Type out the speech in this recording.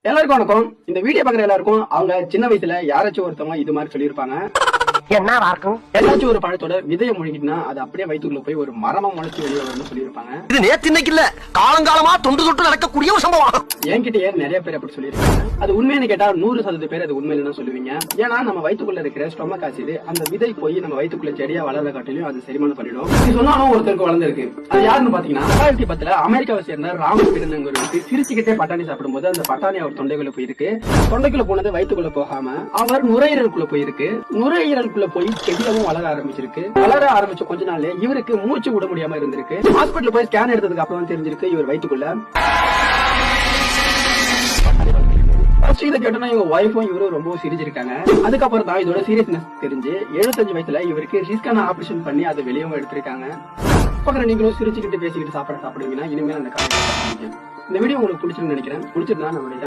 எல்லாருக்கும் வணக்கம். இந்த வீடியோ பாக்குற எல்லாருக்கும் அவங்க சின்ன வயசுல யாராச்சும் ஒருத்தவங்க இது மாதிரி சொல்லியிருப்பாங்க. என்ன இருக்கும்? ஏதாச்சும் ஒரு பழத்தோட விதையை முழுங்கிட்டுனா அது அப்படியே வயிற்றுக்குள்ள போய் ஒரு மரமா முளைச்சு வெளியே வரும்னு சொல்லியிருப்பாங்க. இது நேத்து இன்னைக்கு இல்ல, காலங்காலமா தொண்டு தொட்டு நடக்கக்கூடிய ஒரு சம்பவம். என்கிட்டயே நிறைய பேர் அப்படி சொல்லியிருக்காங்க. அது உண்மைன்னு கேட்டா 100% பேர் அது உண்மையில சொல்லுவீங்க. ஏன்னா நம்ம வயிற்றுக்குள்ள இருக்கிற ஸ்டொமக் ஆசிட் அந்த விதை போய் நம்ம வயிற்றுக்குள்ள செடியா வளர காட்டிலும் அது செரிமானம் பண்ணிடும். இது சொன்னாலும் ஒருத்தருக்கு வளர்ந்துருக்கு. அது யாருன்னு பாத்தீங்கன்னா 2010 அமெரிக்காவை சேர்ந்த ராமகிருஷ்ணங்கிறவருக்கு சிரிச்சுக்கிட்டே பட்டாணி சாப்பிடும்போது அந்த பட்டாணி அவர் தொண்டைக்குள்ள போயிருக்கு. தொண்டைக்குள்ள போனது வயிற்றுக்குள்ள போகாம அவர் நுரையீரலுக்குள்ள போயிருக்கு. நுரையீரலுக்குள்ள போய் செடியாவும் வளர ஆரம்பிச்சிருக்கு. வளர ஆரம்பிச்ச கொஞ்ச நாள் இவருக்கு மூச்சு விட முடியாம இருந்திருக்கு. ஹாஸ்பிட்டல் போய் ஸ்கேன் எடுத்ததுக்கு அப்புறம் தெரிஞ்சிருக்கு இவர் வயிற்றுக்குள்ள. இதை கேட்டோன்னா இவங்க ஒய்ஃபும் இவரும் ரொம்ப சிரிச்சிருக்காங்க. அதுக்கப்புறம் தான் இதோட சீரியஸ்னஸ் தெரிஞ்சு 75 வயசுல இவருக்கு ரிஸ்கான ஆபரேஷன் பண்ணி அதை வெளியவும் எடுத்திருக்காங்க. பக்கம் நீங்களும் சிரிச்சுக்கிட்டு பேசிக்கிட்டு சாப்பிடுவீங்கன்னா இனிமேல் அந்த காரணம். இந்த வீடியோ உங்களுக்கு பிடிச்சிருன்னு நினைக்கிறேன். பிடிச்சிருந்தா நம்மளுடைய